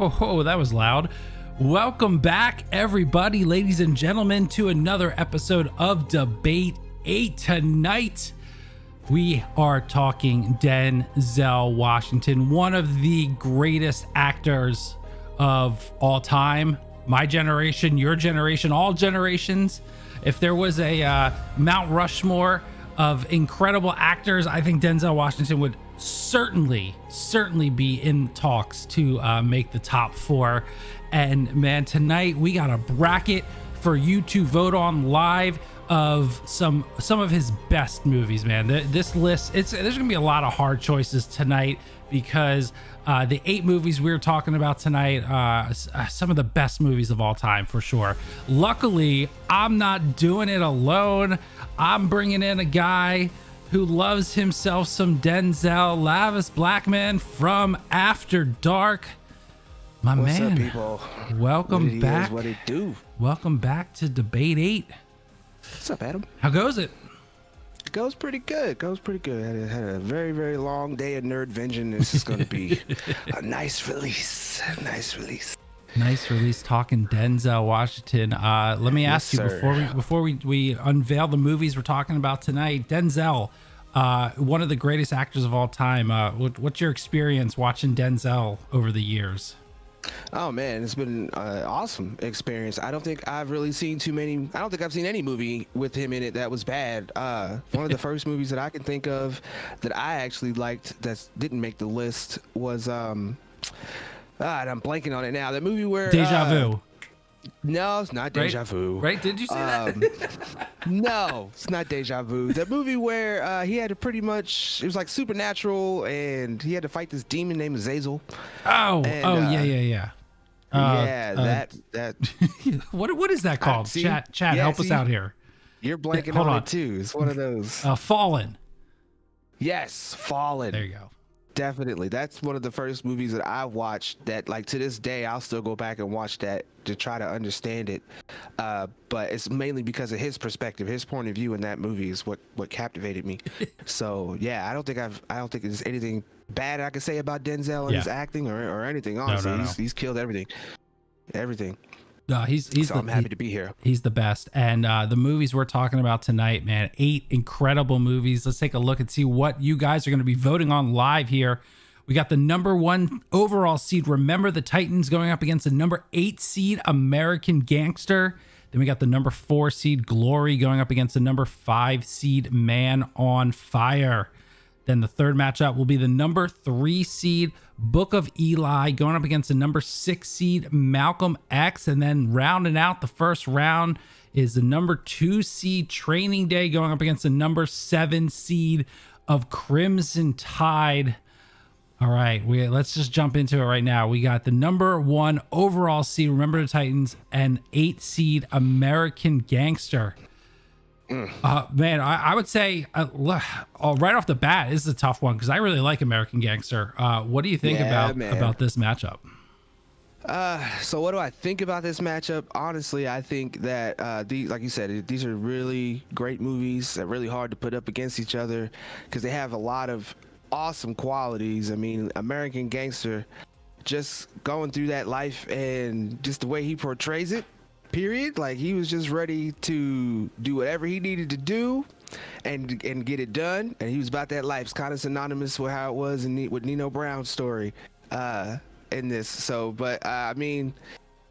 Oh, that was loud. Welcome back, everybody, ladies and gentlemen, to another episode of Debate 8. Tonight, we are talking Denzel Washington, one of the greatest actors of all time. My generation, your generation, all generations. If there was a Mount Rushmore of incredible actors, I think Denzel Washington would certainly be in talks to make the top 4. And man, tonight we got a bracket for you to vote on live of some of his best movies, man. This list, there's gonna be a lot of hard choices tonight because the 8 movies we're talking about tonight, some of the best movies of all time for sure. Luckily, I'm not doing it alone. I'm bringing in a guy who loves himself some Denzel, Lavis Blackman from After Dark. My What's man, up, people? Welcome back. What it do? Welcome back to Debate 8. What's up, Adam? How goes it? It goes pretty good. I had a very, very long day of nerd vengeance. This is going to be a nice release. Nice release talking Denzel Washington. Let me ask you before we unveil the movies we're talking about tonight. Denzel, one of the greatest actors of all time. What's your experience watching Denzel over the years? Oh man, it's been an awesome experience. I don't think I've really seen I don't think I've seen any movie with him in it that was bad. One of the first movies that I can think of that I actually liked that didn't make the list was and I'm blanking on it now. The movie where Deja Vu. No, it's not Deja Vu. Right? Did you say that? No, it's not Deja Vu. The movie where he had to it was like supernatural, and he had to fight this demon named Azazel. Yeah. That. What is that called? Chat, help us out here. You're blanking on it too. It's one of those. Fallen. Yes, Fallen. There you go. Definitely. That's one of the first movies that I watched that, like, to this day, I'll still go back and watch that to try to understand it. But it's mainly because of his perspective, his point of view in that movie is what captivated me. So yeah, I don't think there's anything bad I could say about Denzel and his acting or anything. Honestly, no. He's killed everything. No, I'm happy to be here. He's the best. And the movies we're talking about tonight, man, 8 incredible movies. Let's take a look and see what you guys are going to be voting on live here. We got the number 1 overall seed, Remember the Titans, going up against the number 8 seed, American Gangster. Then we got the number 4 seed, Glory, going up against the number 5 seed, Man on Fire. Then the third matchup will be the number 3 seed, Book of Eli, going up against the number 6 seed, Malcolm X. And then rounding out the first round is the number 2 seed, Training Day, going up against the number 7 seed of Crimson Tide. All right, let's just jump into it right now. We got the number 1 overall seed, Remember the Titans, and 8 seed, American Gangster. Man, I would say right off the bat, this is a tough one because I really like American Gangster. What do you think about this matchup? So what do I think about this matchup? Honestly, I think that like you said, these are really great movies. They're really hard to put up against each other because they have a lot of awesome qualities. I mean, American Gangster, just going through that life and just the way he portrays it. Period. Like, he was just ready to do whatever he needed to do and get it done, and he was about that life. It's kind of synonymous with how it was with Nino Brown's story in this. So, but I mean,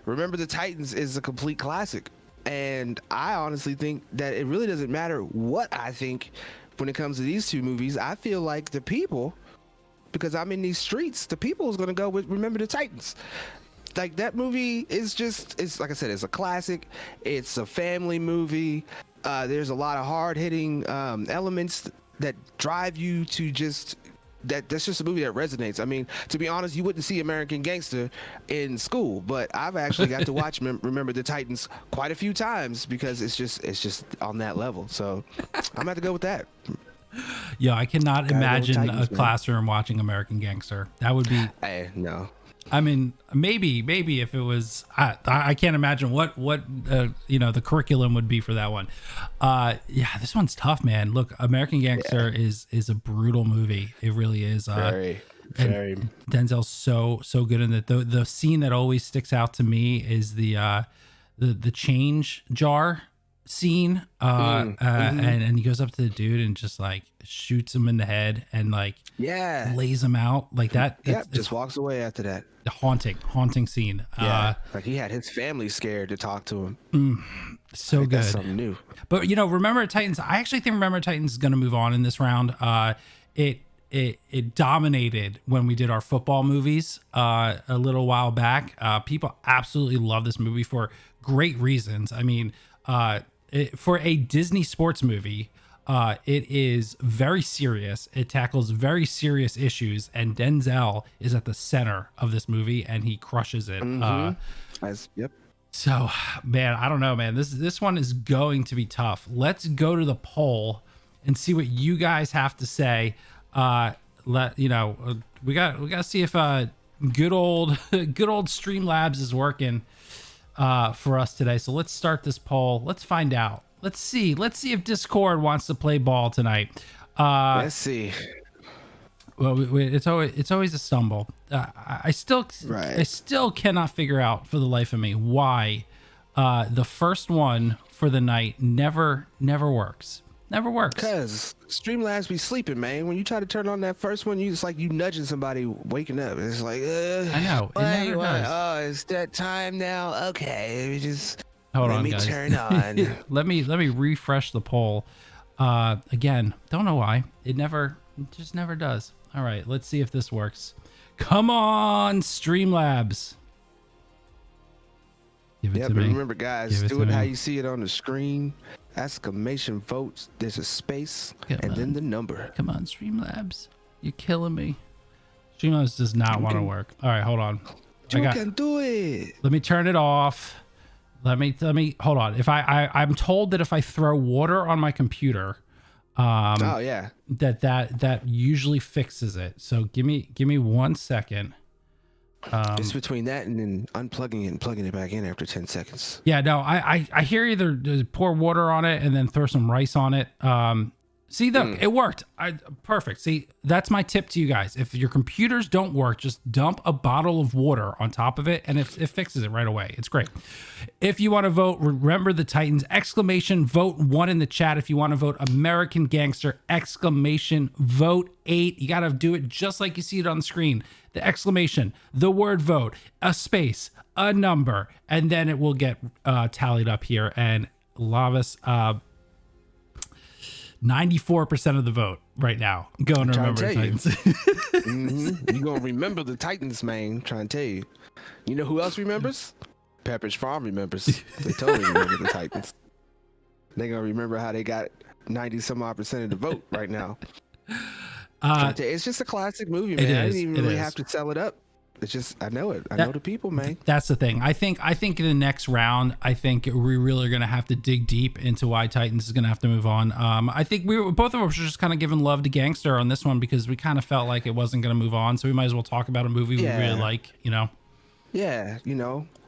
Remember the Titans is a complete classic, and I honestly think that it really doesn't matter what I think when it comes to these two movies. I feel like the people, because I'm in these streets, the people is going to go with Remember the Titans. Like, that movie is it's like I said, it's a classic. It's a family movie. There's a lot of hard-hitting elements that drive you to that's just a movie that resonates. I mean, to be honest, you wouldn't see American Gangster in school, but I've actually got to watch Remember the Titans quite a few times because it's just on that level. So I'm gonna have to go with that. Yeah, I cannot imagine a classroom watching American Gangster. That would be no. I mean, maybe if it was, I can't imagine what the curriculum would be for that one. Yeah, this one's tough, man. Look, American Gangster is a brutal movie. It really is. Very. And Denzel's so good in it. The scene that always sticks out to me is the change jar scene. And he goes up to the dude and just like shoots him in the head and like lays him out like that. Just walks away after that. The haunting scene. Like he had his family scared to talk to him. So good. That's something new. But Remember Titans. I actually think Remember Titans is going to move on in this round. It dominated when we did our football movies a little while back. People absolutely love this movie for great reasons. I mean, for a Disney sports movie, it is very serious. It tackles very serious issues, and Denzel is at the center of this movie, and he crushes it. Yep. So, man, I don't know, man. This one is going to be tough. Let's go to the poll and see what you guys have to say. We got to see if good old Streamlabs is working for us today. So let's start this poll. Let's find out. Let's see if Discord wants to play ball tonight. Let's see. Well, it's always a stumble. I still cannot figure out for the life of me why the first one for the night never works. Never works. Because Streamlabs be sleeping, man. When you try to turn on that first one, it's like you nudging somebody waking up. It's like, I know. It never does. Oh, it's that time now. Okay, let me guys. Turn on. let me refresh the poll. Again, don't know why. It just never does. All right, let's see if this works. Come on, Streamlabs. Give it to me. Remember, guys, do it how you see it on the screen. Exclamation votes. There's a space then the number. Come on, Streamlabs. You're killing me. Streamlabs does not want to work. All right, hold on. You can do it. Let me turn it off. Let me hold on. If I'm told that if I throw water on my computer, that usually fixes it. So give me 1 second. It's between that and then unplugging it and plugging it back in after 10 seconds. Yeah, no, I hear either pour water on it and then throw some rice on it. See, look, it worked. Perfect. See, that's my tip to you guys. If your computers don't work, just dump a bottle of water on top of it and it fixes it right away. It's great. If you want to vote, remember the Titans, exclamation vote 1 in the chat. If you want to vote American Gangster, exclamation vote 8. You got to do it just like you see it on the screen. The exclamation, the word vote, a space, a number, and then it will get tallied up here. And Lavis, 94% of the vote right now going to Remember the Titans. You're going to remember the Titans, man. I'm trying to tell you. You know who else remembers? Pepperidge Farm remembers. They totally remember the Titans. They're going to remember how they got 90-some-odd% of the vote right now. It's just a classic movie, man. I didn't even really have to sell it up. It's just, I know it. I know the people, man. That's the thing. I think in the next round, I think we really are going to have to dig deep into why Titans is going to have to move on. I think both of us were just kind of giving love to Gangster on this one because we kind of felt like it wasn't going to move on. So we might as well talk about a movie we really like, Yeah,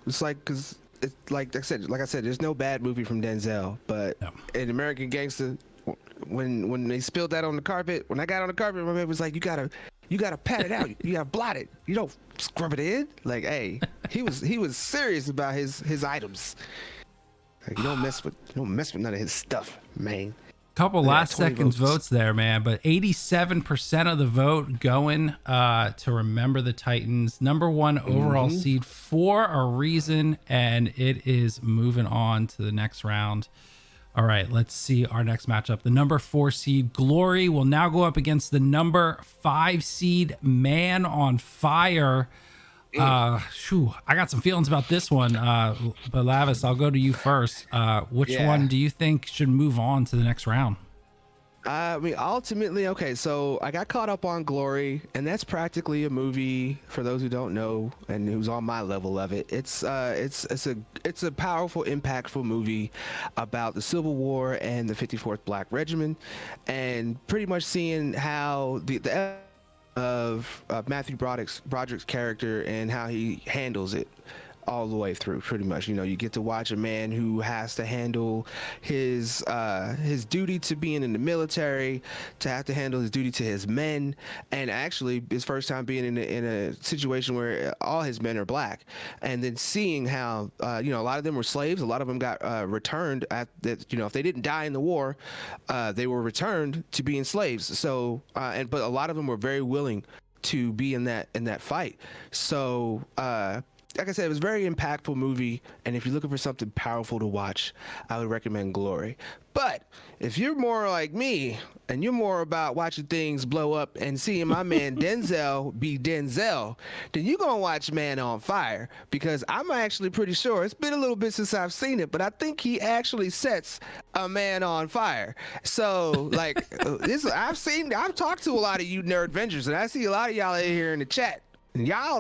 it's like, because it's like I said, there's no bad movie from Denzel, but in American Gangster, when they spilled that on the carpet, when I got on the carpet, my man was like, you gotta pat it out, you gotta blot it, you don't scrub it in. Like, hey, he was serious about his items. Like, you don't mess with none of his stuff, man. Couple last seconds votes there, man, but 87% of the vote going to Remember the Titans, number 1 overall seed for a reason, and it is moving on to the next round. All right, let's see our next matchup. The number 4 seed Glory will now go up against the number 5 seed Man on Fire. I got some feelings about this one, but Lavis, I'll go to you first. Which one do you think should move on to the next round? I mean, ultimately, okay, so I got caught up on Glory, and that's practically a movie for those who don't know and who's on my level of it. It's a powerful, impactful movie about the Civil War and the 54th Black Regiment, and pretty much seeing how the of Matthew Broderick's character and how he handles it. all the way through, pretty much. You know, you get to watch a man who has to handle his duty to being in the military, to have to handle his duty to his men, and actually his first time being in a situation where all his men are black, and then seeing how you know, a lot of them were slaves, a lot of them got returned at that, you know, if they didn't die in the war, they were returned to being slaves. So but a lot of them were very willing to be in that fight. So like I said, it was a very impactful movie, and if you're looking for something powerful to watch, I would recommend Glory. But if you're more like me, and you're more about watching things blow up and seeing my man Denzel be Denzel, then you're going to watch Man on Fire, because I'm actually pretty sure, it's been a little bit since I've seen it, but I think he actually sets a man on fire. So, like, I've talked to a lot of you nerd Avengers, and I see a lot of y'all in here in the chat.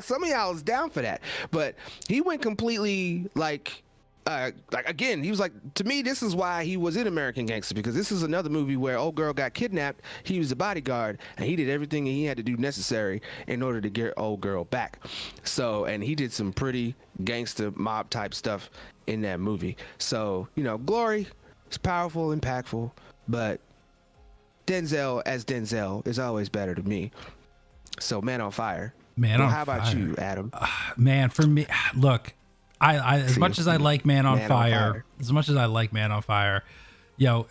Some of y'all is down for that, but he went completely like again, he was like, to me, this is why he was in American Gangster, because this is another movie where old girl got kidnapped, he was a bodyguard, and he did everything he had to do necessary in order to get old girl back. So, and he did some pretty gangster mob type stuff in that movie. So, you know, Glory is powerful, impactful, but Denzel as Denzel is always better to me. So, Man on Fire. Man well, on how about Fire. you, Adam? Man, for me, look, I as much as I like Man on Fire, as much as I like Man on Fire, yo,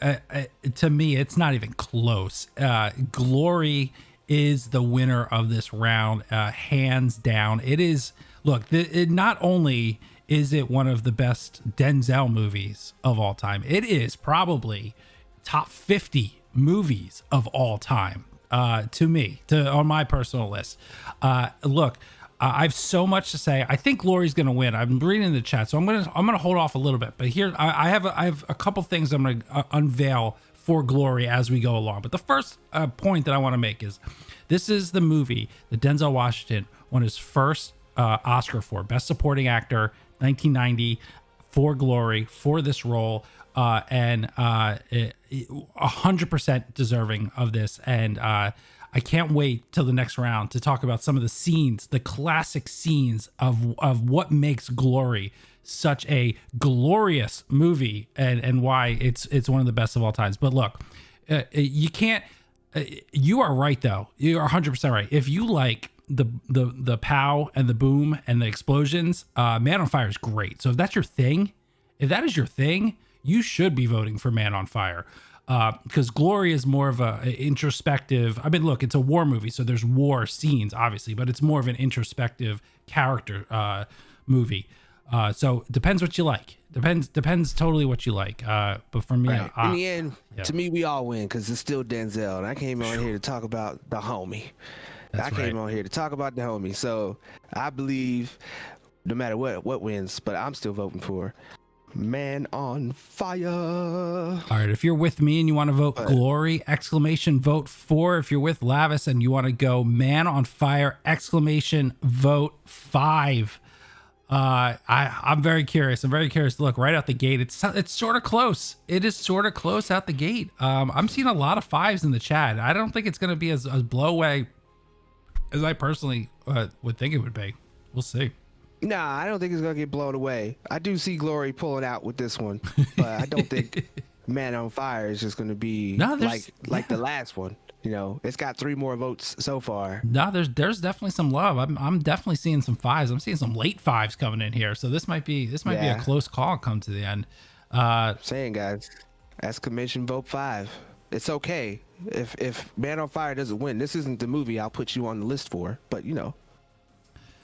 to me, it's not even close. Glory is the winner of this round, hands down. It is. Look, it not only is it one of the best Denzel movies of all time, it is probably top 50 movies of all time. To me, on my personal list. Look, I have so much to say. I think Glory's going to win. I'm reading in the chat, so I'm gonna hold off a little bit. But here, I have a couple things I'm going to unveil for Glory as we go along. But the first point that I want to make is, this is the movie that Denzel Washington won his first Oscar for, Best Supporting Actor, 1990, for Glory, for this role. And 100% deserving of this. And I can't wait till the next round to talk about some of the scenes, the classic scenes of what makes Glory such a glorious movie, and why it's one of the best of all times. But look, you can't. You are right though. You are 100% right. If you like the pow and the boom and the explosions, Man on Fire is great. So if that's your thing, if that is your thing, you should be voting for Man on Fire, because Glory is more of a introspective. I mean, look, it's a war movie, so there's war scenes, obviously, but it's more of an introspective character movie. So it depends what you like. Depends totally what you like. But for me, right. In the end, to me, we all win, because it's still Denzel, and I came on here to talk about the homie. Came on here to talk about the homie. So I believe no matter what wins, but I'm still voting for Man on Fire. All right, if you're with me and you want to vote Glory, vote 4. If you're with Lavis and you want to go Man on Fire, vote 5. I'm very curious. I'm very curious to look right out the gate. It's sort of close. It is sort of close out the gate. I'm seeing a lot of 5s in the chat. I don't think it's going to be as blow away as I personally would think it would be. We'll see. Nah, I don't think it's gonna get blown away. I do see Glory pulling out with this one, but I don't think Man on Fire is just gonna be like the last one. You know, it's got 3 more votes so far. No, there's definitely some love. I'm definitely seeing some 5s. I'm seeing some late 5s coming in here. So this might be a close call come to the end. Saying, guys, exclamation vote 5. It's okay if Man on Fire doesn't win. This isn't the movie I'll put you on the list for, but you know,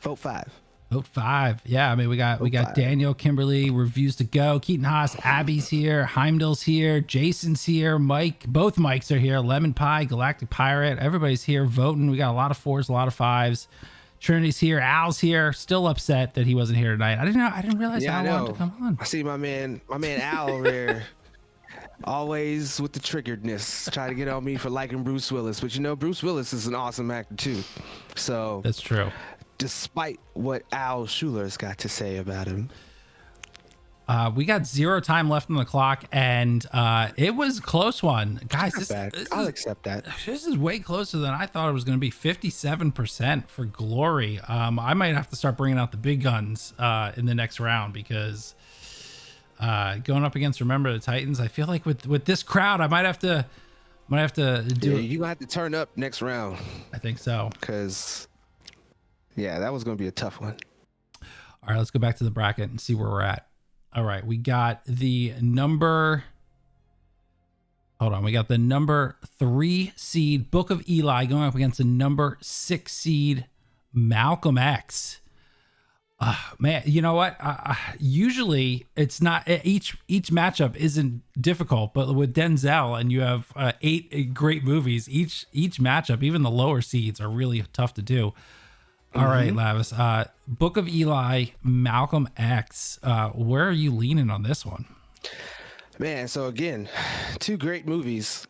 vote 5. Vote 5. Yeah, I mean, we got 5. Daniel, Kimberly, reviews to go. Keaton Haas, Abby's here. Heimdall's here. Jason's here. Mike, both Mikes are here. Lemon Pie, Galactic Pirate. Everybody's here voting. We got a lot of 4s, a lot of 5s. Trinity's here. Al's here. Still upset that he wasn't here tonight. I didn't realize Al wanted to come on. I see my man Al over there. Always with the triggeredness, try to get on me for liking Bruce Willis, but you know, Bruce Willis is an awesome actor too. So that's true. Despite what Al Schuler's got to say about him. We got 0 time left on the clock, and it was a close one, guys. Not bad. I'll accept that. This is way closer than I thought it was going to be. 57% for Glory. I might have to start bringing out the big guns in the next round, because going up against Remember the Titans, I feel like with this crowd, I might have to do. Yeah, you gonna have to turn up next round. I think so. Because that was gonna be a tough one. All right, let's go back to the bracket and see where we're at. All right, we got the number 3 seed Book of Eli going up against the number 6 seed Malcolm X. Man, you know what? Usually it's not, each matchup isn't difficult, but with Denzel and you have 8 great movies, each matchup, even the lower seeds, are really tough to do. All right, Lavis. Book of Eli, Malcolm X. Where are you leaning on this one? Man, so again, 2 great movies.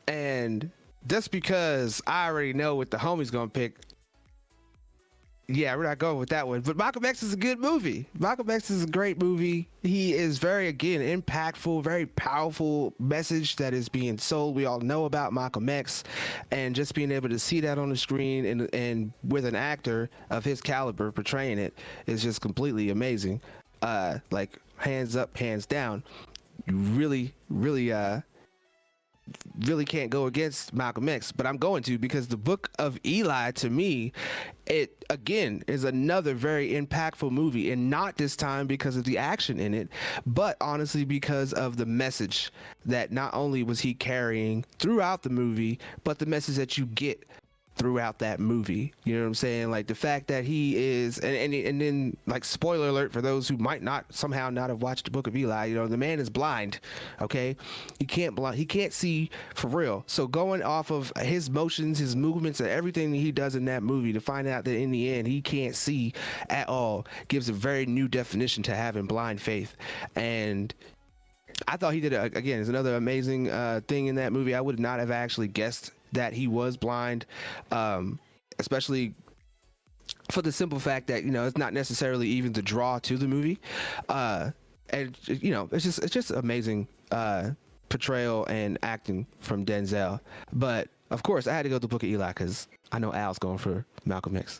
And just because I already know what the homie's gonna pick, we're not going with that one. But Malcolm X is a good movie. Malcolm X is a great movie. He is very, again, impactful, very powerful message that is being sold. We all know about Malcolm X, and just being able to see that on the screen and with an actor of his caliber portraying it is just completely amazing. Like, hands up, hands down. You really can't go against Malcolm X, but I'm going to, because the Book of Eli, to me, it again is another very impactful movie, and not this time because of the action in it, but honestly because of the message that not only was he carrying throughout the movie, but the message that you get throughout that movie. You know what I'm saying? Like the fact that he is, and then, like, spoiler alert for those who might somehow not have watched the Book of Eli, you know, the man is blind. Okay, he can't see for real. So going off of his motions, his movements, and everything that he does in that movie, to find out that in the end he can't see at all, gives a very new definition to having blind faith. And I thought he did again, is another amazing thing in that movie. I would not have actually guessed that he was blind, especially for the simple fact that, you know, it's not necessarily even the draw to the movie, and you know, it's just amazing portrayal and acting from Denzel. But of course, I had to go to the Book of Eli because I know Al's going for Malcolm X.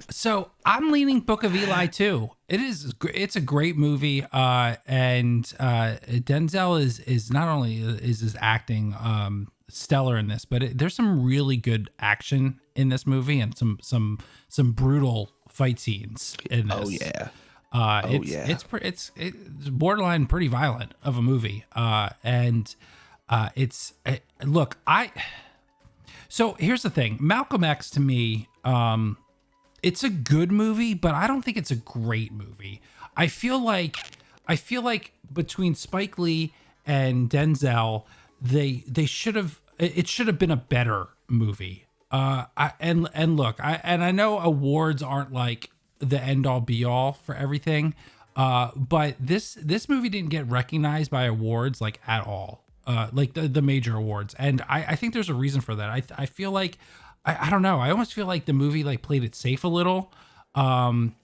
So I'm leaning Book of Eli too. It's a great movie, and Denzel is not only is his acting stellar in this, but there's some really good action in this movie, and some brutal fight scenes in this. It's borderline pretty violent of a movie, so here's the thing. Malcolm X, to me, it's a good movie, but I don't think it's a great movie. I feel like between Spike Lee and Denzel, it should have been a better movie. I know awards aren't like the end all be all for everything, but this movie didn't get recognized by awards like at all, like the major awards, and I think there's a reason for that. I feel like I don't know. I almost feel like the movie like played it safe a little,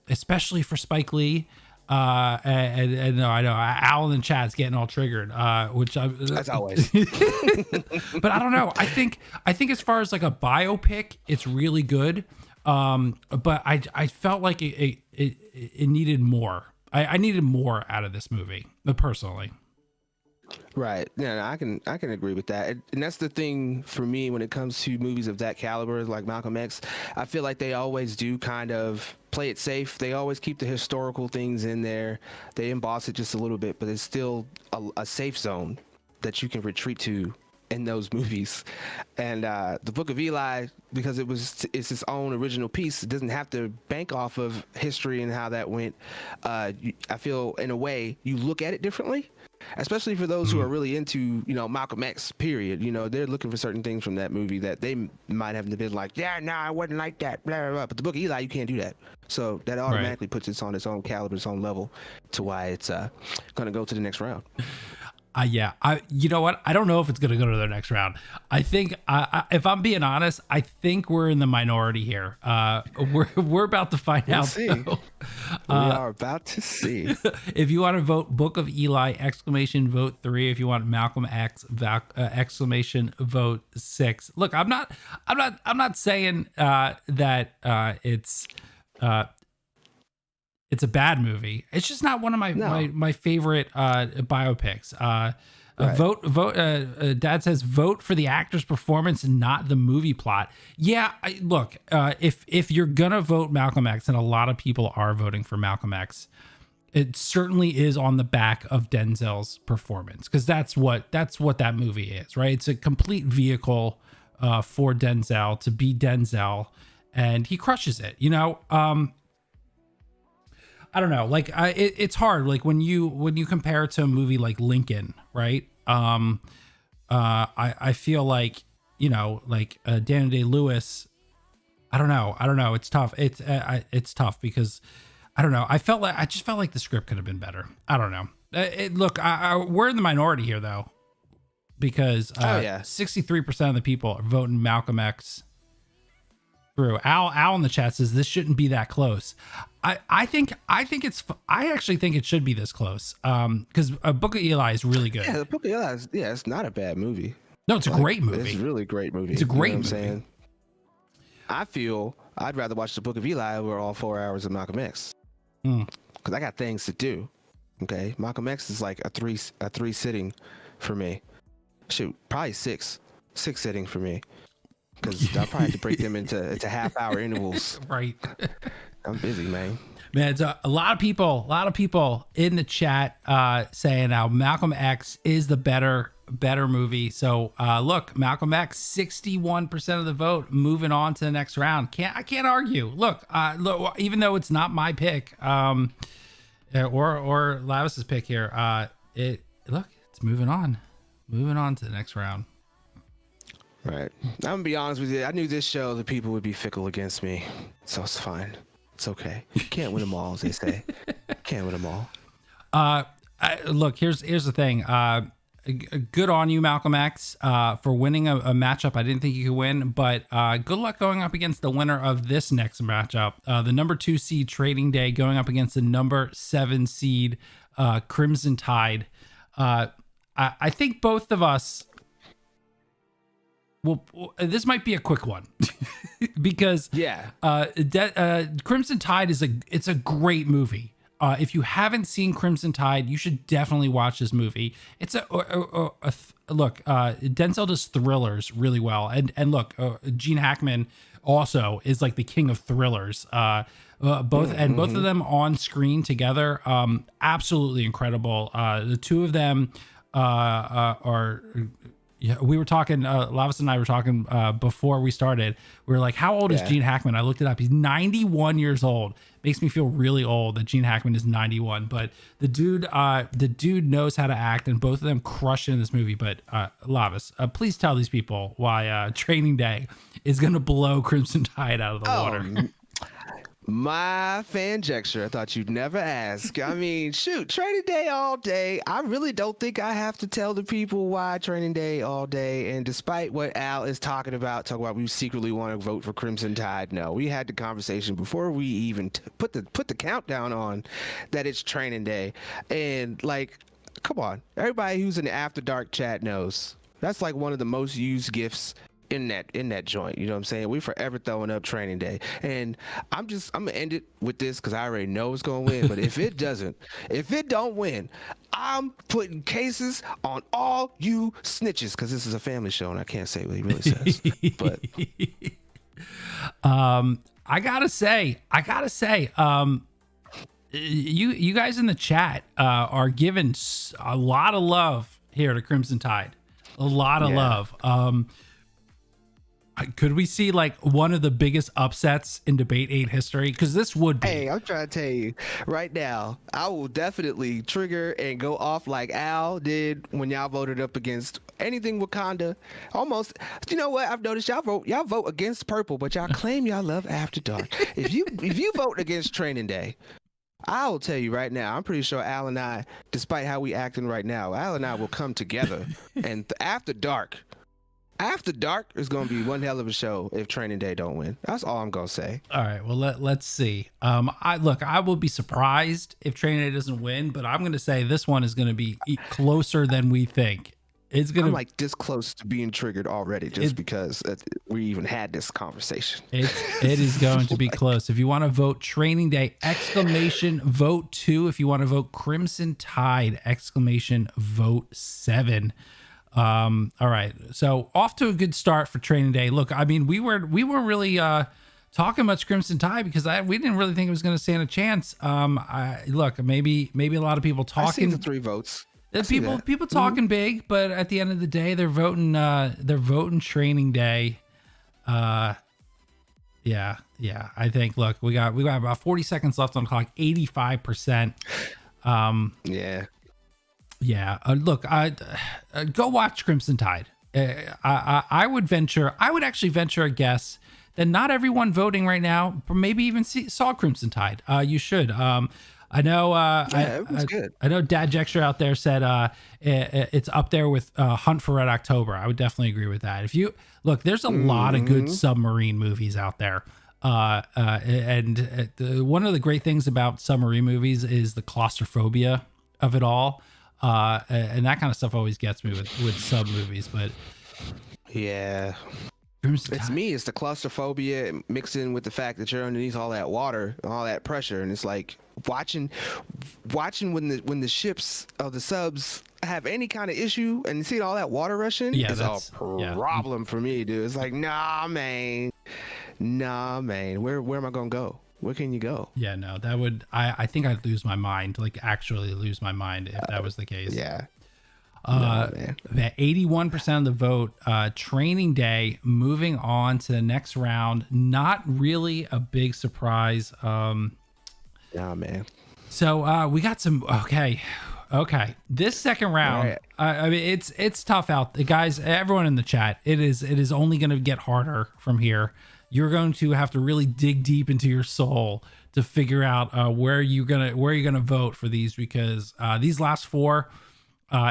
especially for Spike Lee. And no, I know Al in the chat's getting all triggered, which as always. But I don't know. I think as far as like a biopic, it's really good. But I felt like it needed more. I needed more out of this movie, personally. Right. Yeah, I can agree with that. And that's the thing for me when it comes to movies of that caliber, like Malcolm X. I feel like they always do kind of play it safe. They always keep the historical things in there. They emboss it just a little bit, but it's still a safe zone that you can retreat to in those movies. And the Book of Eli, because it's its own original piece, it doesn't have to bank off of history and how that went. I feel in a way you look at it differently, especially for those who are really into, you know, Malcolm X, period. You know, they're looking for certain things from that movie that they might have been like, I wasn't like that, blah, blah, blah. But the Book of Eli, you can't do that. So that automatically puts it on its own caliber, its own level, to why it's going to go to the next round. Yeah, you know what? I don't know if it's gonna go to the next round. I think, if I'm being honest, I think we're in the minority here. We're about to find We'll out. see. Though. We are about to see. If you want to vote Book of Eli, exclamation vote 3. If you want Malcolm X, exclamation vote 6. Look, I'm not saying that it's a bad movie. It's just not one of my favorite biopics. Right. Vote. Dad says vote for the actor's performance, not the movie plot. Yeah, look. If you're gonna vote Malcolm X, and a lot of people are voting for Malcolm X, it certainly is on the back of Denzel's performance, because that's what that movie is, right? It's a complete vehicle for Denzel to be Denzel, and he crushes it. You know. I don't know. Like, it's hard. Like when you compare it to a movie like Lincoln, right? I feel like, you know, like Daniel Day-Lewis. I don't know. It's tough. It's tough because I don't know. I just felt like the script could have been better. I don't know. Look, we're in the minority here though, because 63% of the people are voting Malcolm X through. Al in the chat says this shouldn't be that close. I actually think it should be this close. Because Book of Eli is really good. Yeah, the Book of Eli it's not a bad movie. No, it's a great movie. It's a really great movie. It's a great movie. movie. I'm saying? I feel I'd rather watch the Book of Eli over all 4 hours of Malcolm X. Because I got things to do. Okay, Malcolm X is like a three sitting for me. Shoot, probably six sitting for me. Because I probably have to break them into half-hour intervals. Right. I'm busy, man. Man, it's a lot of people in the chat saying how Malcolm X is the better movie. So look, Malcolm X, 61% of the vote, moving on to the next round. I can't argue. Look, even though it's not my pick, or Lavis's pick here, it's moving on to the next round. Right. I'm gonna be honest with you. I knew this show the people would be fickle against me, so it's fine. It's okay. You can't win them all, as they say. Can't win them all. Look, here's the thing. Good on you, Malcolm X, for winning a matchup I didn't think you could win. But good luck going up against the winner of this next matchup, the number 2 seed Trading Day going up against the number 7 seed Crimson Tide. I think both of us. Well, this might be a quick one because Crimson Tide it's a great movie. If you haven't seen Crimson Tide, you should definitely watch this movie. It's look. Denzel does thrillers really well, and look, Gene Hackman also is like the king of thrillers. Both of them on screen together, absolutely incredible. The two of them are. Yeah, we were talking, Lavis and I were talking before we started. We were like, how old is Gene Hackman? I looked it up. He's 91 years old. Makes me feel really old that Gene Hackman is 91. But the dude knows how to act, and both of them crush it in this movie. But Lavis, please tell these people why Training Day is going to blow Crimson Tide out of the water. My Fanjecture. I thought you'd never ask. I mean, shoot, Training Day all day. I really don't think I have to tell the people why Training Day all day. And despite what Al is talking about we secretly want to vote for Crimson Tide. No, we had the conversation before we even put the countdown on that it's Training Day. And like, come on, everybody who's in the After Dark chat knows that's like one of the most used gifts in that joint. You know what I'm saying? We forever throwing up Training Day. And I'm gonna end it with this because I already know it's gonna win. But if it don't win, I'm putting cases on all you snitches, because this is a family show and I can't say what he really says. But I gotta say, you guys in the chat are giving a lot of love here to Crimson Tide. A lot of love. Could we see like one of the biggest upsets in Debate 8 history? Because this would be. Hey, I'm trying to tell you right now, I will definitely trigger and go off like Al did when y'all voted up against anything Wakanda. Almost, you know what? I've noticed y'all vote against Purple, but y'all claim y'all love After Dark. If you vote against Training Day, I will tell you right now, I'm pretty sure Al and I, despite how we acting right now, Al and I will come together. And after dark is going to be one hell of a show if Training Day don't win. That's all I'm going to say. All right, well let's see. I will be surprised if Training Day doesn't win, but I'm going to say this one is going to be closer than we think. I'm like this close to being triggered already just because we even had this conversation. It is going to be close. If you want to vote Training Day, vote 2. If you want to vote Crimson Tide, vote 7. All right. So off to a good start for Training Day. Look, I mean, we weren't really talking much Crimson Tide because we didn't really think it was going to stand a chance. Maybe a lot of people talking. I see the 3 votes. People talking big, but at the end of the day, they're voting Training Day. Yeah. I think. Look, we got about 40 seconds left on the clock. 85%. Yeah. Look, go watch Crimson Tide. I would actually venture a guess that not everyone voting right now maybe even saw Crimson Tide. You should. I know. It was good. I know. Dadjecture out there said it's up there with Hunt for Red October. I would definitely agree with that. If you look, there's a lot of good submarine movies out there, and one of the great things about submarine movies is the claustrophobia of it all, and that kind of stuff always gets me with sub movies. But yeah. It's the claustrophobia mixed in with the fact that you're underneath all that water and all that pressure, and it's like watching when the ships of the subs have any kind of issue and see all that water rushing is a problem for me, dude. It's like, nah, man. Where am I gonna go? Where can you go? Yeah, no, that would I think I'd lose my mind, like actually lose my mind if that was the case. Yeah. 81% of the vote. Training Day moving on to the next round. Not really a big surprise. Nah, man. So we got some. Okay. This second round. Right. I mean, it's tough out, guys. Everyone in the chat. It is only going to get harder from here. You're going to have to really dig deep into your soul to figure out where you're gonna vote for these, because these last 4.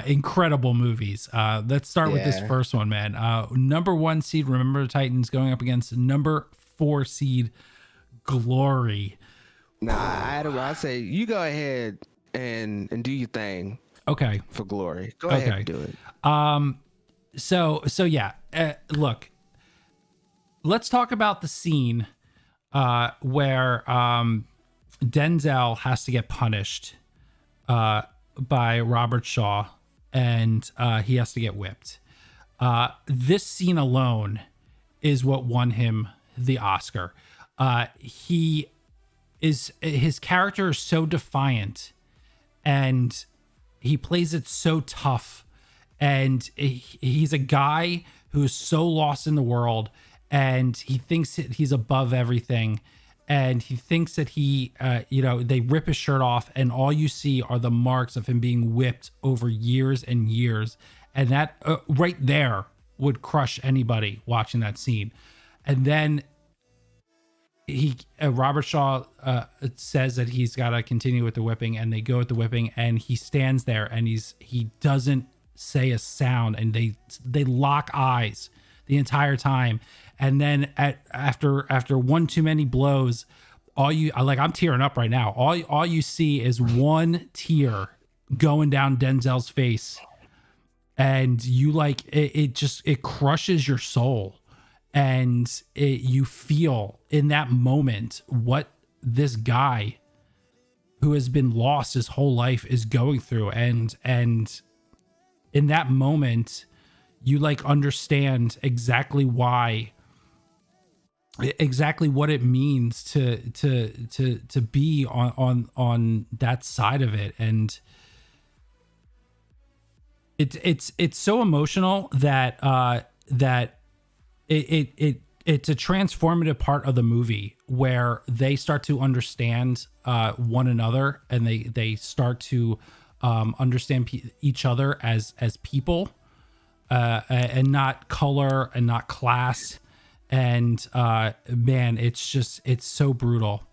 Incredible movies. Let's start with this first one, man. Number 1 seed, Remember the Titans, going up against number 4 seed, Glory. Nah, I'd say you go ahead and do your thing. Okay. For Glory. Go ahead and do it. So yeah. Look, let's talk about the scene where Denzel has to get punished by Robert Shaw, and he has to get whipped. This scene alone is what won him the Oscar. His character is so defiant, and he plays it so tough, and he's a guy who is so lost in the world, and he thinks that he's above everything. And he thinks that they rip his shirt off, and all you see are the marks of him being whipped over years and years. And that right there would crush anybody watching that scene. And then Robert Shaw says that he's got to continue with the whipping, and they go with the whipping, and he stands there and he doesn't say a sound, and they lock eyes the entire time. And then after one too many blows, I'm tearing up right now. All you see is one tear going down Denzel's face, and you it crushes your soul, and you feel in that moment what this guy who has been lost his whole life is going through, and in that moment you understand exactly what it means to be on that side of it. And it's so emotional that it's a transformative part of the movie where they start to understand one another, and they start to understand each other as people, and not color and not class. And man, it's so brutal.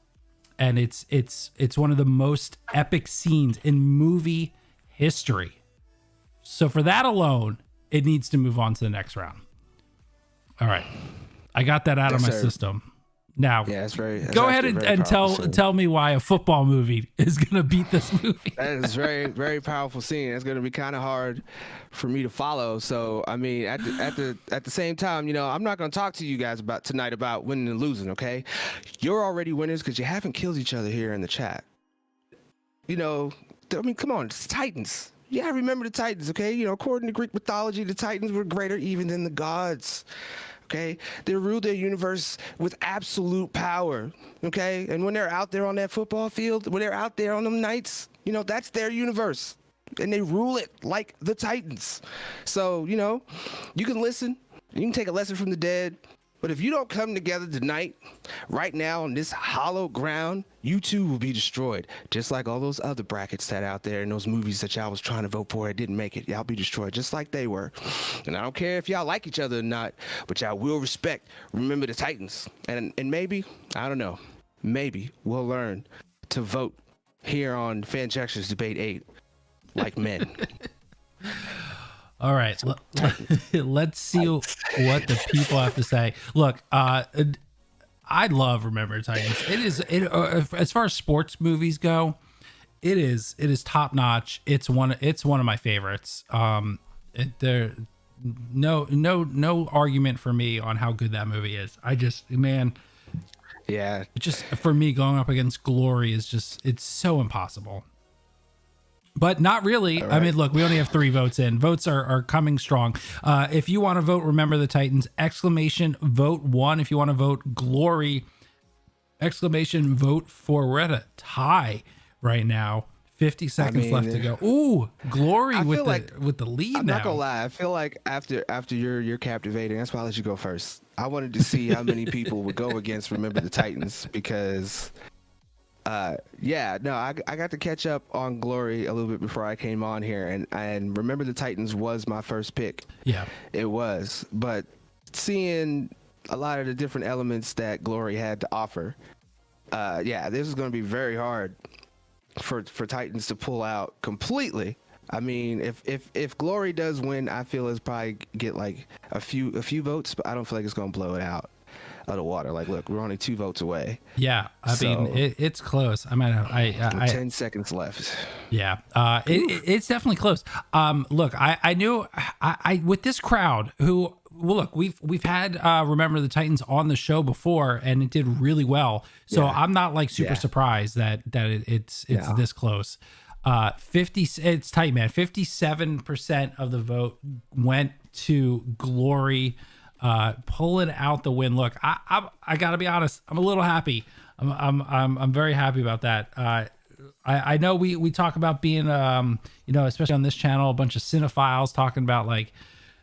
and it's one of the most epic scenes in movie history. So for that alone, it needs to move on to the next round. All right, I got that out of my system. Now, yeah, that's go ahead and tell me why a football movie is gonna beat this movie. That is very, very powerful scene. It's gonna be kind of hard for me to follow. So I mean, at the same time, I'm not gonna talk to you guys tonight about winning and losing. Okay, you're already winners because you haven't killed each other here in the chat. I mean, come on, it's Titans. Yeah, remember the Titans. Okay, according to Greek mythology, the Titans were greater even than the gods. Okay, they ruled their universe with absolute power. Okay, and when they're out there on that football field, when they're out there on them nights, that's their universe, and they rule it like the Titans. So you can listen, you can take a lesson from the dead, but if you don't come together tonight, right now on this hollow ground, you too will be destroyed, just like all those other brackets that out there in those movies that y'all was trying to vote for. It didn't make it. Y'all be destroyed just like they were. And I don't care if y'all like each other or not, but y'all will remember the Titans. And maybe, I don't know, maybe we'll learn to vote here on Fanjecture's Debate 8 like men. All right, let's see what the people have to say. Look, I love Remember the Titans. As far as sports movies go, it is top notch. It's one of my favorites. There no argument for me on how good that movie is. Yeah, just for me going up against Glory is it's so impossible. But not really. Right. I mean, look, we only have 3 votes in. Votes are coming strong. If you want to vote Remember the Titans, vote 1. If you want to vote Glory, vote 4. We're at a tie right now. 50 seconds left to go. Ooh, Glory with the lead now. I'm not gonna lie. I feel like after you're captivating, that's why I let you go first. I wanted to see how many people would go against Remember the Titans because I got to catch up on Glory a little bit before I came on here, and Remember the Titans was my first pick. Yeah, it was. But seeing a lot of the different elements that Glory had to offer, this is going to be very hard for Titans to pull out completely. I mean, if Glory does win, I feel it's probably get like a few votes, but I don't feel like it's going to blow it out of the water. Like, look, we're only 2 votes away. Yeah, I mean, it's close. I might have 10 seconds left. Yeah, it's definitely close. Look, I knew I with this crowd who, well, look, we've had Remember the Titans on the show before, and it did really well. So I'm not like super surprised that it's this close. 50, it's tight, man. 57% of the vote went to Glory, pulling out the win. Look, I gotta be honest, I'm a little happy. I'm very happy about that. I know we talk about being especially on this channel, a bunch of cinephiles talking about like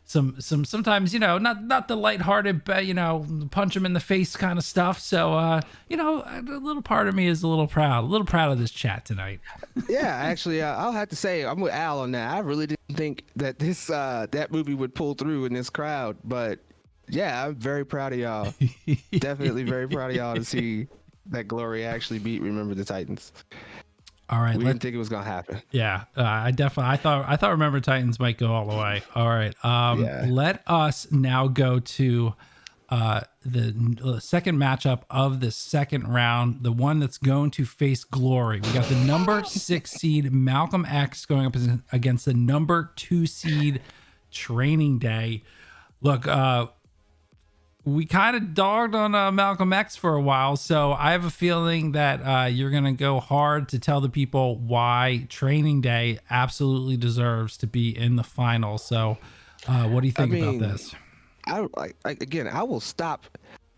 sometimes not the lighthearted punch them in the face kind of stuff. So a little part of me is a little proud of this chat tonight. Yeah, actually, I'll have to say I'm with Al on that. I really didn't think that that movie would pull through in this crowd, but yeah, I'm very proud of y'all. Definitely very proud of y'all to see that Glory actually beat Remember the Titans. All right, we didn't think it was gonna happen. Yeah, I thought Remember Titans might go all the way. All right, let us now go to the second matchup of the second round, the one that's going to face Glory. We got the number 6 seed Malcolm X going up against the number 2 seed Training Day. Look, we kind of dogged on Malcolm X for a while, so I have a feeling that you're going to go hard to tell the people why Training Day absolutely deserves to be in the final. So what do you think about this? I will stop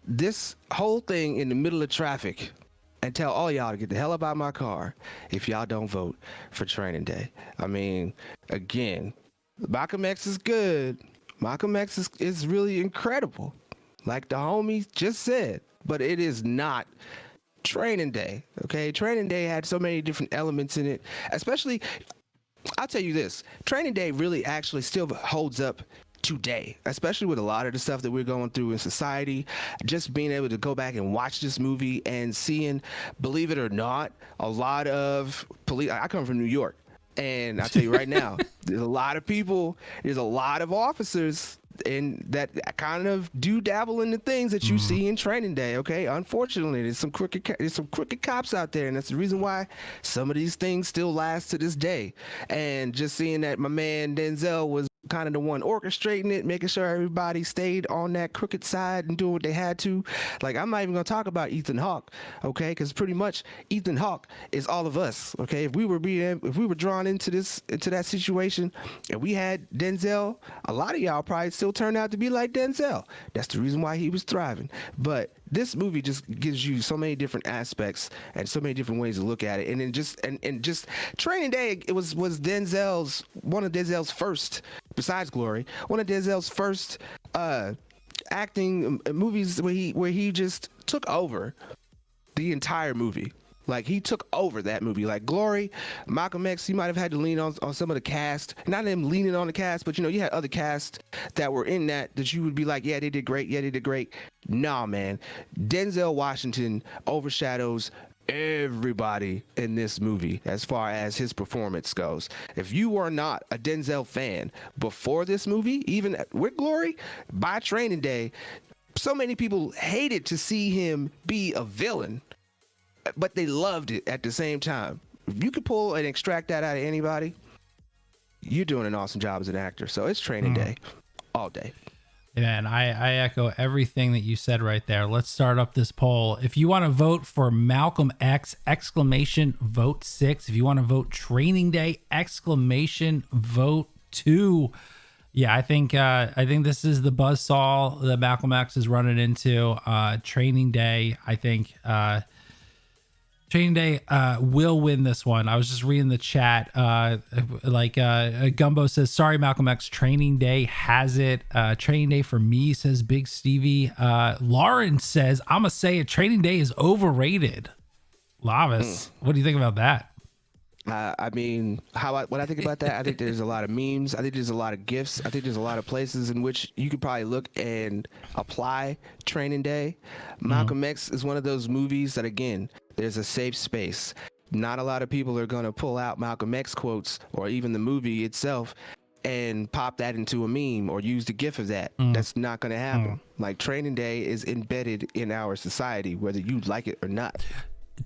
this whole thing in the middle of traffic and tell all y'all to get the hell up out of my car if y'all don't vote for Training Day. I mean, again, Malcolm X is good. Malcolm X is really incredible, like the homie just said, but it is not Training Day. Okay, Training Day had so many different elements in it, especially, I'll tell you this, Training Day really actually still holds up today, especially with a lot of the stuff that we're going through in society. Just being able to go back and watch this movie and seeing, believe it or not, a lot of police. I come from New York, and I tell you right now, there's a lot of people, there's a lot of officers and that kind of do dabble in the things that you see in Training Day. Okay, unfortunately, there's some crooked cops out there, and that's the reason why some of these things still last to this day. And just seeing that my man Denzel was kind of the one orchestrating it, making sure everybody stayed on that crooked side and doing what they had to. Like, I'm not even gonna talk about Ethan Hawke, okay? Because pretty much Ethan Hawke is all of us, okay? If we were drawn into that situation, and we had Denzel, a lot of y'all probably still turned out to be like Denzel. That's the reason why he was thriving. But this movie just gives you so many different aspects and so many different ways to look at it. And then just Training Day, it was one of Denzel's first, besides Glory, one of Denzel's first acting movies where he just took over the entire movie. Like, he took over that movie. Like Glory, Malcolm X, he might have had to lean on some of the cast. Not him leaning on the cast, but you had other cast that were in that you would be like, yeah, they did great. Yeah, they did great. Nah, man. Denzel Washington overshadows everybody in this movie as far as his performance goes. If you were not a Denzel fan before this movie, even with Glory, by Training Day, so many people hated to see him be a villain, but they loved it at the same time. If you could pull and extract that out of anybody, you're doing an awesome job as an actor. So it's Training Day all day. Man, I echo everything that you said right there. Let's start up this poll. If you want to vote for Malcolm X, exclamation, vote 6. If you want to vote Training Day, exclamation, vote 2. Yeah, I think this is the buzzsaw that Malcolm X is running into. Training Day, I think Training Day will win this one. I was just reading the chat. Gumbo says, sorry, Malcolm X, Training Day has it. Training Day for me, says Big Stevie. Lauren says, I'm going to say it, Training Day is overrated. Lavis, what do you think about that? I mean, what I think about that, I think there's a lot of memes. I think there's a lot of gifs. I think there's a lot of places in which you could probably look and apply Training Day. Malcolm X is one of those movies that, again, there's a safe space. Not a lot of people are going to pull out Malcolm X quotes or even the movie itself and pop that into a meme or use the gif of that. That's not going to happen. Like, Training Day is embedded in our society, whether you like it or not.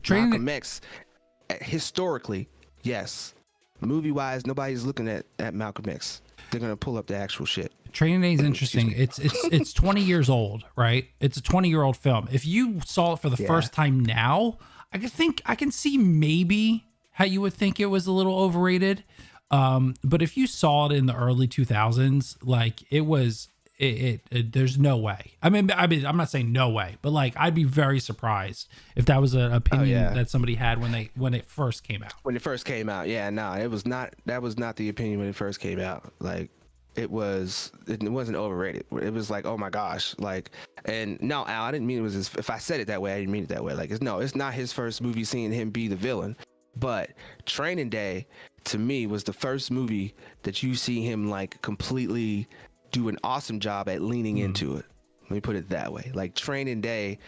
Malcolm X, historically, yes. Movie-wise, nobody's looking at Malcolm X. They're going to pull up the actual shit. Training Day is interesting. It's 20 years old, right? It's a 20-year-old film. If you saw it for the first time now, I can see maybe how you would think it was a little overrated. But if you saw it in the early 2000s, like, it was, there's no way. I mean, I'm not saying no way, but like, I'd be very surprised if that was an opinion that somebody had when it first came out. When it first came out, that was not the opinion when it first came out. Like, it wasn't overrated. It was like, oh my gosh, like, and no, Al, I didn't mean it was if I said it that way, I didn't mean it that way. Like, it's not his first movie seeing him be the villain, but Training Day to me was the first movie that you see him like completely do an awesome job at leaning into it. Let me put it that way. Like, Training Day,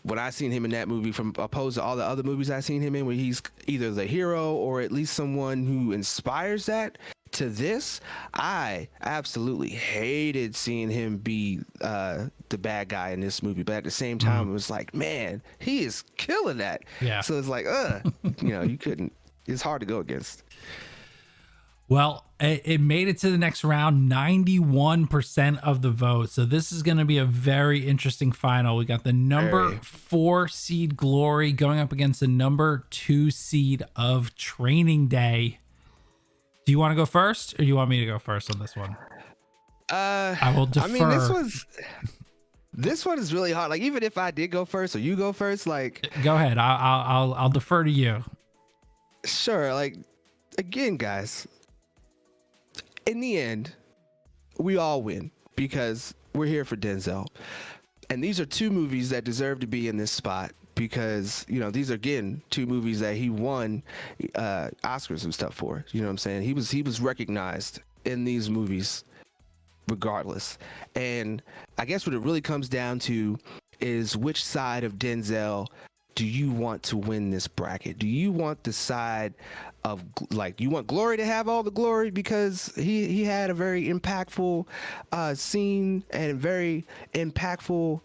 when I seen him in that movie, from opposed to all the other movies I seen him in, where he's either the hero or at least someone who inspires that, to this, I absolutely hated seeing him be the bad guy in this movie. But at the same time, it was like, man, he is killing that. Yeah. So it's like, you couldn't. It's hard to go against. Well, it made it to the next round, 91% of the vote. So this is going to be a very interesting final. We got the number 4 seed Glory going up against the number 2 seed of Training Day. Do you want to go first, or do you want me to go first on this one? I will defer. I mean, this one is really hard. Like, even if I did go first or you go first, like, go ahead. I'll defer to you. Sure. Like, again, guys, in the end, we all win because we're here for Denzel, and these are two movies that deserve to be in this spot. Because, these are, again, two movies that he won Oscars and stuff for. You know what I'm saying? He was recognized in these movies regardless. And I guess what it really comes down to is which side of Denzel do you want to win this bracket? Do you want the side of, like, you want Glory to have all the glory because he had a very impactful scene and very impactful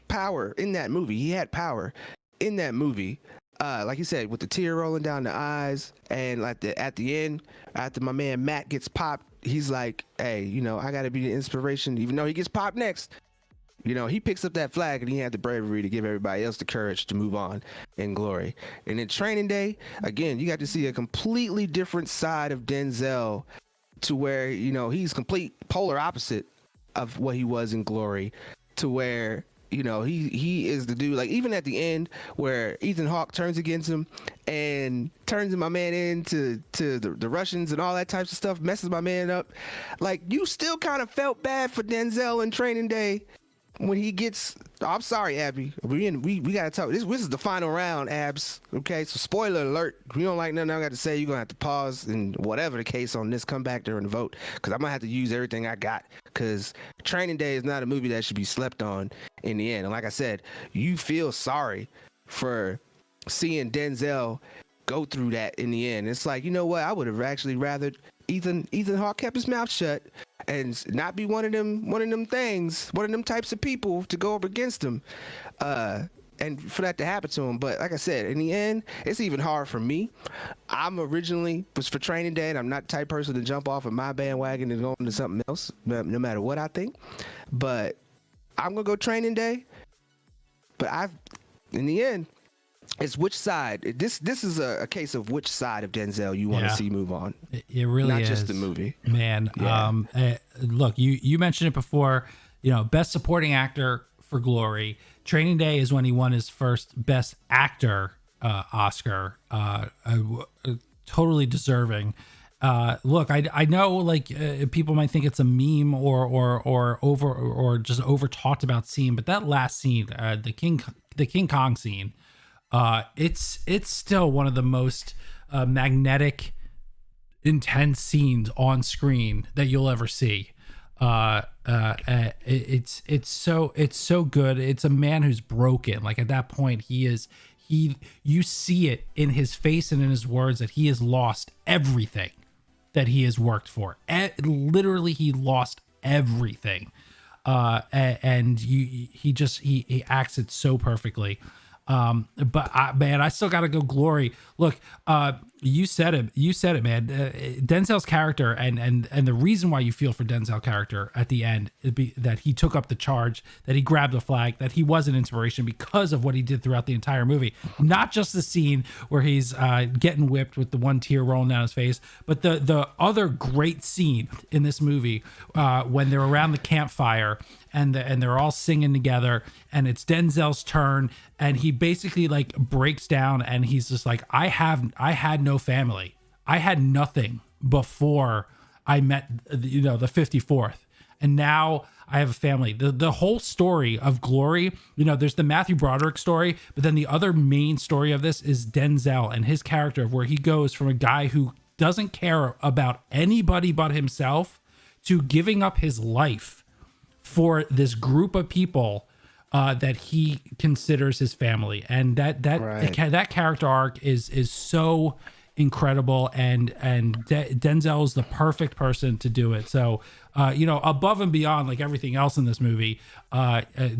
power in that movie. He had power in that movie. Like you said, with the tear rolling down the eyes, and like at the end, after my man Matt gets popped, he's like, hey, you know, I gotta be the inspiration, even though he gets popped next. You know, he picks up that flag and he had the bravery to give everybody else the courage to move on in Glory. And in Training Day, again, you got to see a completely different side of Denzel, to where, you know, he's complete polar opposite of what he was in Glory, to where, you know, he is the dude, like, even at the end where Ethan Hawke turns against him and turns my man into the Russians and all that types of stuff, messes my man up. Like, you still kind of felt bad for Denzel in Training Day when he gets, I'm sorry, Abby, we gotta talk. This is the final round, Abs. Okay, so spoiler alert. If you don't like nothing I got to say, you're gonna have to pause and whatever the case on this, come back during the vote, because I'm gonna have to use everything I got. Because Training Day is not a movie that should be slept on in the end. And like I said, you feel sorry for seeing Denzel go through that in the end. It's like, you know what? I would have actually rather Ethan Hawke kept his mouth shut and not be one of them types of people to go up against him, and for that to happen to him. But like I said, in the end, it's even hard for me. I'm originally was for Training Day, and I'm not the type of person to jump off of my bandwagon and go into something else, no matter what I think. But I'm gonna go Training Day. But in the end, it's which side. This is a case of which side of Denzel you want to see move on. It really not is. just the movie, man. Yeah. Look, you mentioned it before. You know, best supporting actor for Glory. Training Day is when he won his first Best Actor Oscar. Totally deserving. Look, I know, like, people might think it's a meme or just over talked about scene, but that last scene, the King Kong scene. It's still one of the most magnetic, intense scenes on screen that you'll ever see. It's so good. It's a man who's broken. Like, at that point, you see it in his face and in his words that he has lost everything that he has worked for. Literally, he lost everything. And he acts it so perfectly. But I still gotta go Glory. Look, you said it, man. Denzel's character and the reason why you feel for Denzel's character at the end is that he took up the charge, that he grabbed the flag, that he was an inspiration because of what he did throughout the entire movie. Not just the scene where he's getting whipped with the one tear rolling down his face, but the other great scene in this movie when they're around the campfire and they're all singing together, and it's Denzel's turn, and he basically, like, breaks down, and he's just like, I had no family. I had nothing before I met, you know, the 54th, and now I have a family. The whole story of Glory, you know, there's the Matthew Broderick story, but then the other main story of this is Denzel and his character, of where he goes from a guy who doesn't care about anybody but himself to giving up his life for this group of people that he considers his family. And that character arc is so incredible, and Denzel is the perfect person to do it. So you know, above and beyond, like, everything else in this movie,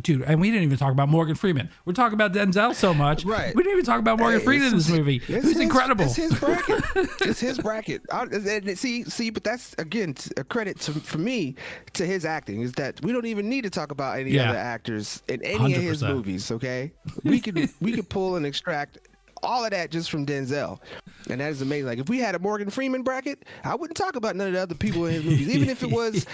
dude. And we didn't even talk about Morgan Freeman. We're talking about Denzel so much, right? We didn't even talk about Morgan Freeman in this movie, who's incredible. It's his bracket. It's his bracket. See, but that's, again, a credit for me to his acting, is that we don't even need to talk about any other actors in any 100%. Of his movies. Okay, we could pull and extract all of that just from Denzel, and that is amazing. Like, if we had a Morgan Freeman bracket, I wouldn't talk about none of the other people in his movies, even if it was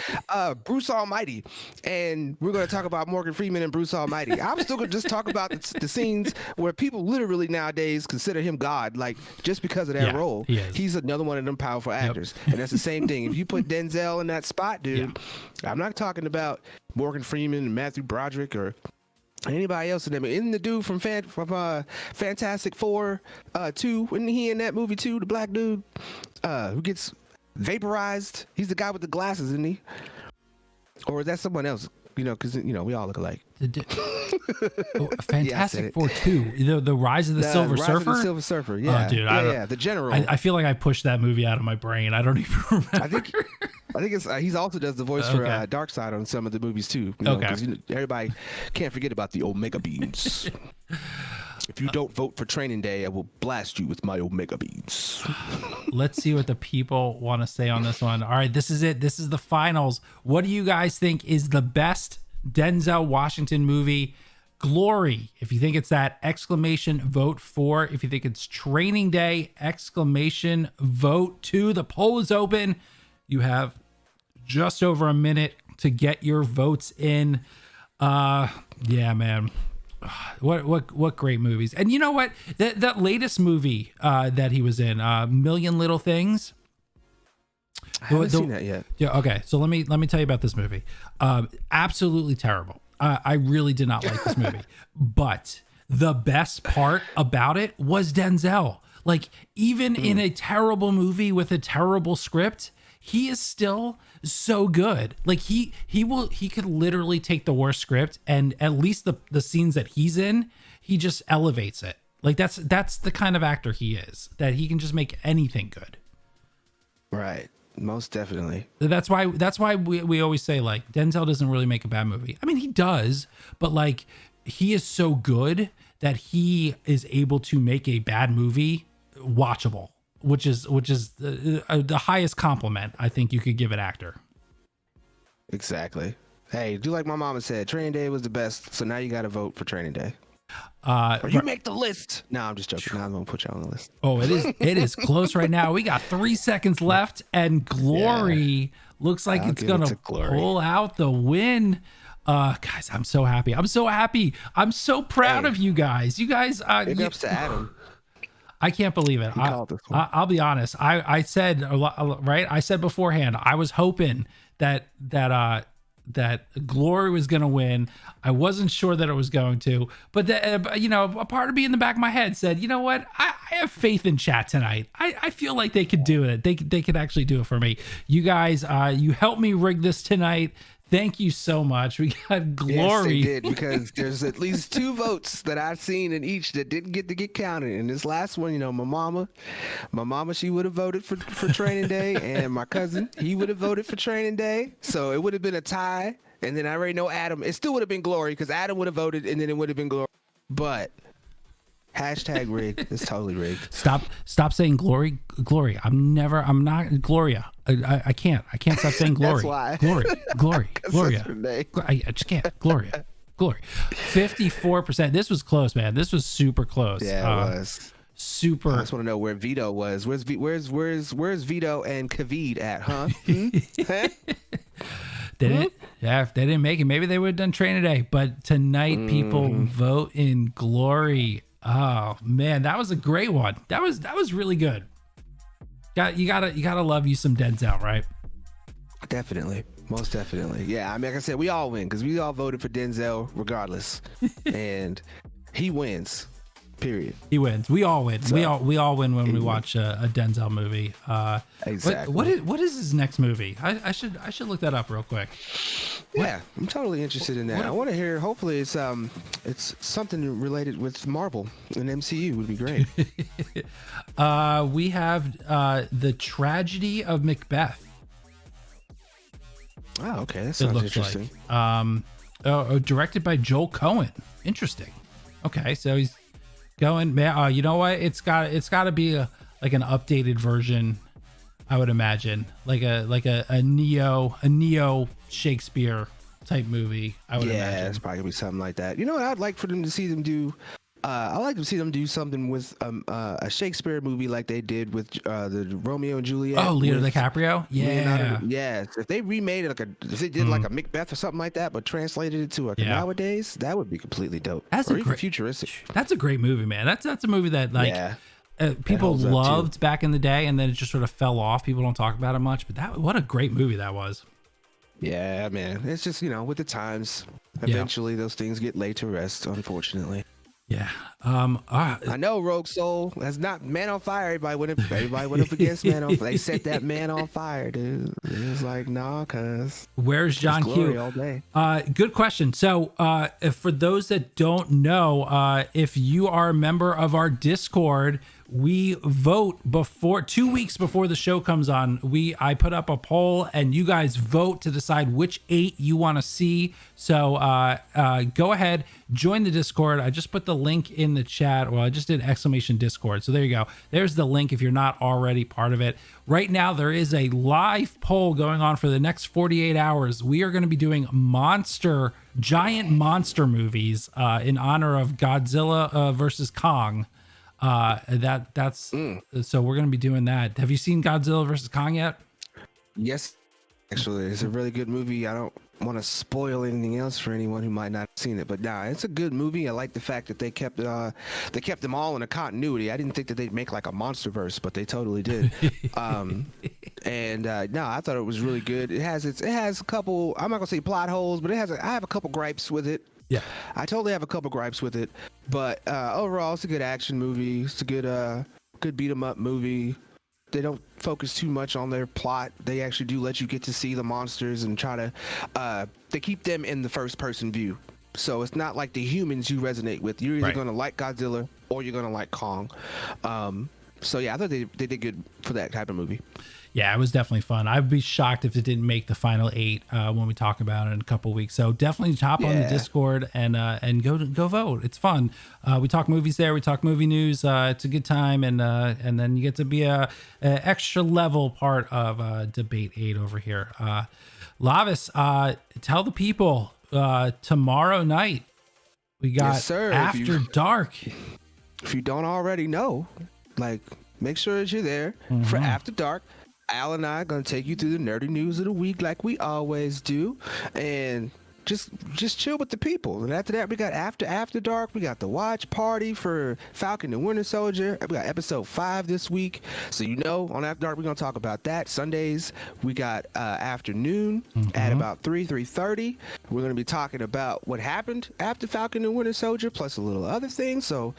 Bruce Almighty, and we're going to talk about Morgan Freeman and Bruce Almighty. I'm still going to just talk about the scenes where people literally nowadays consider him God, like, just because of that role. He's another one of them powerful actors, and that's the same thing. If you put Denzel in that spot, dude, I'm not talking about Morgan Freeman and Matthew Broderick or anybody else in them. Isn't the dude from Fantastic Four 2? Wasn't he in that movie too? The black dude who gets Vaporized. He's the guy with the glasses, isn't he? Or is that someone else? You know, because we all look alike. Fantastic Four 2. The Rise of the Silver Rise Surfer. Of the Silver Surfer. Yeah, dude, yeah. The general. I feel like I pushed that movie out of my brain. I don't even remember. I think it's he's also does the voice for Darkseid on some of the movies too. Because everybody can't forget about the Omega beams. If you don't vote for Training Day, I will blast you with my Omega beams. Let's see what the people want to say on this one. All right, this is it. This is the finals. What do you guys think is the best Denzel Washington movie? Glory, if you think it's that, exclamation vote 4. If you think it's Training Day, exclamation vote 2. The poll is open. You have just over a minute to get your votes in. Yeah, man. What great movies. And you know what? That latest movie that he was in, Million Little Things. I haven't seen that yet. Yeah, okay. So let me tell you about this movie. Absolutely terrible. I really did not like this movie. But the best part about it was Denzel. Like, even in a terrible movie with a terrible script, he is still so good. Like he could literally take the worst script, and at least the scenes that he's in, he just elevates it. Like that's the kind of actor he is, that he can just make anything good. Right. Most definitely. That's why we always say, like, Denzel doesn't really make a bad movie. I mean, he does, but like, he is so good that he is able to make a bad movie watchable, which is the highest compliment I think you could give an actor. Exactly. Hey, do like my mama said, Training Day was the best, so now you got to vote for Training Day. Or you make the list. No, I'm just joking. Now I'm gonna put you on the list. Oh, it is close right now. We got 3 seconds left, and Glory looks like it's gonna pull out the win. Guys, I'm so happy. I'm so proud of you guys. You guys, big ups to Adam. I can't believe it. I'll be honest. I said a lot, right? I said beforehand, I was hoping that Glory was going to win. I wasn't sure that it was going to, but a part of me in the back of my head said, you know what? I have faith in chat tonight. I feel like they could do it. They could actually do it for me. You guys, you helped me rig this tonight. Thank you so much. We got Glory. Yes, they did, because there's at least 2 votes that I've seen in each that didn't get counted. And this last one, my mama, she would have voted for Training Day, and my cousin, he would have voted for Training Day. So it would have been a tie. And then I already know Adam. It still would have been Glory, because Adam would have voted, and then it would have been Glory. But hashtag rigged. It's totally rigged. Stop saying Glory. I'm not Gloria. I can't stop saying Glory. That's why. Gloria. I just can't. Gloria. 54%. This was close, man. This was super close. Yeah, it was. Super. I just want to know where Vito was. Where's Vito and Kaved at, huh? If they didn't make it, maybe they would have done Training Day. But tonight, people vote in Glory. Oh man, that was a great one. That was really good. You gotta love you some Denzel, right? Definitely, most definitely. Yeah, I mean, like I said, we all win because we all voted for Denzel regardless, and he wins. Period. He wins. We all win. So, we all win when we watch a Denzel movie. Exactly. What is his next movie? I should look that up real quick. Yeah, I'm totally interested in that. I want to hear. Hopefully, it's something related with Marvel and MCU would be great. We have the Tragedy of Macbeth. Oh, okay, that sounds interesting. Like. Directed by Joel Cohen. Interesting. Okay, so he's going. You know what? It's got to be like an updated version. I would imagine like a neo Shakespeare type movie. I would imagine. Yeah, it's probably gonna be something like that. You know what? I'd like for them to see them do. I like to see them do something with a Shakespeare movie like they did with the Romeo and Juliet. Oh, Leonardo DiCaprio. Yeah. Yes. If they remade it if they did like a Macbeth or something like that, but translated it to nowadays, that would be completely dope. That's or even futuristic. That's a great movie, man. That's a movie that people loved back in the day, and then it just sort of fell off. People don't talk about it much, but what a great movie that was. Yeah, man. It's just with the times, eventually those things get laid to rest, unfortunately. Yeah. I know Rogue Soul. That's not Man on Fire. Everybody went up against Man on Fire. They set that man on fire, dude. It was like, nah, cuz. Where's John glory Q? all day. Good question. So, for those that don't know, if you are a member of our Discord, we vote before 2 weeks before the show comes on. I put up a poll and you guys vote to decide which 8 you want to see. So go ahead, join the Discord. I just put the link in the chat. Well, I just did exclamation Discord. So there you go. There's the link if you're not already part of it. Right now, there is a live poll going on for the next 48 hours. We are going to be doing giant monster movies in honor of Godzilla versus Kong. So we're gonna be doing that. Have you seen Godzilla versus Kong yet? Yes, actually, it's a really good movie. I don't want to spoil anything else for anyone who might not have seen it, but nah, it's a good movie. I like the fact that they kept them all in a continuity. I didn't think that they'd make like a MonsterVerse, but they totally did. No, I thought it was really good. It has a couple, I'm not gonna say plot holes, but I have a couple gripes with it. Yeah, I totally have a couple gripes with it, but overall, it's a good action movie. It's a good beat 'em up movie. They don't focus too much on their plot. They actually do let you get to see the monsters and try to. They keep them in the first person view, so it's not like the humans you resonate with. You're either gonna like Godzilla or you're gonna like Kong. So yeah, I thought they did good for that type of movie. Yeah, it was definitely fun. I'd be shocked if it didn't make the final 8 when we talk about it in a couple of weeks. So definitely hop on the Discord and go vote. It's fun. We talk movies there. We talk movie news. It's a good time, and then you get to be a extra level part of Debate 8 over here. Lavis, tell the people tomorrow night we got After Dark. If you don't already know, like, make sure that you're there for After Dark. Al and I are going to take you through the nerdy news of the week like we always do, and just chill with the people. And after that, we got After Dark. We got the watch party for Falcon and Winter Soldier. We got episode 5 this week. So on After Dark, we're going to talk about that. Sundays, we got afternoon at about 3:30. We're going to be talking about what happened after Falcon and Winter Soldier, plus a little other things. So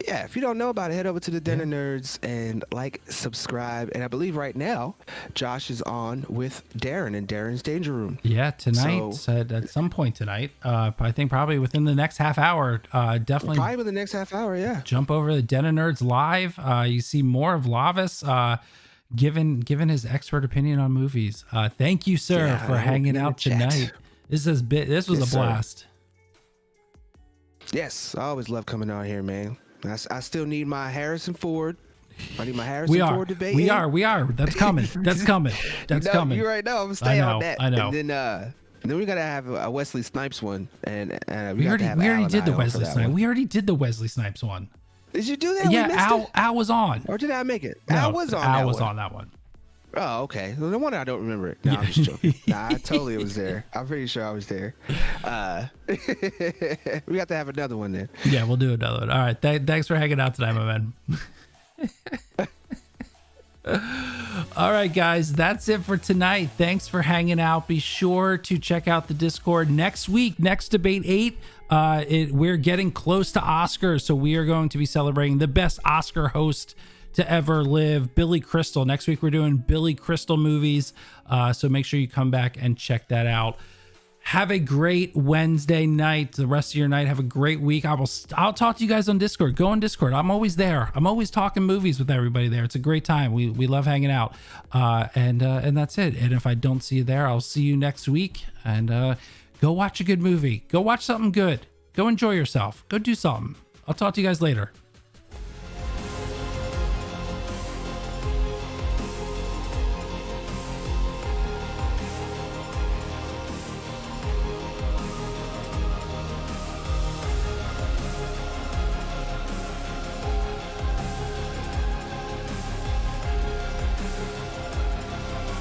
yeah, if you don't know about it, head over to the Den of Nerds and subscribe. And I believe right now, Josh is on with Darren in Darren's Danger Room. Yeah, tonight at some point tonight. I think probably within the next half hour. Definitely. Probably within the next half hour, yeah. Jump over to the Den of Nerds live. You see more of Lavis given his expert opinion on movies. Thank you, sir, for hanging out tonight. This was a blast. Yes, I always love coming out here, man. I still need my Harrison Ford. I need my Harrison Ford debate. We are. That's coming. That's coming. You're right. No, I'm gonna stay on that. I know. And then we gotta have a Wesley Snipes one, and we already did the Wesley Snipes. We already did the Wesley Snipes one. Did you do that? Yeah, Al was on. Or did I make it? No, Al was on. Al was on that one. Oh, okay. Well, no wonder I don't remember it. No, I'm just joking. Nah, I totally was there. I'm pretty sure I was there. We got to have another one then. Yeah, we'll do another one. All right. Thanks for hanging out tonight, my man. All right, guys, that's it for tonight. Thanks for hanging out. Be sure to check out the Discord next week. Next Debate 8, we're getting close to Oscars, so we are going to be celebrating the best Oscar host to ever live, Billy Crystal. Next week, we're doing Billy Crystal movies, so make sure you come back and check that out. Have a great Wednesday night. The rest of your night. Have a great week. I'll talk to you guys on Discord. Go on Discord. I'm always there. I'm always talking movies with everybody there. It's a great time. We love hanging out. And that's it. And if I don't see you there, I'll see you next week. And go watch a good movie. Go watch something good. Go enjoy yourself. Go do something. I'll talk to you guys later.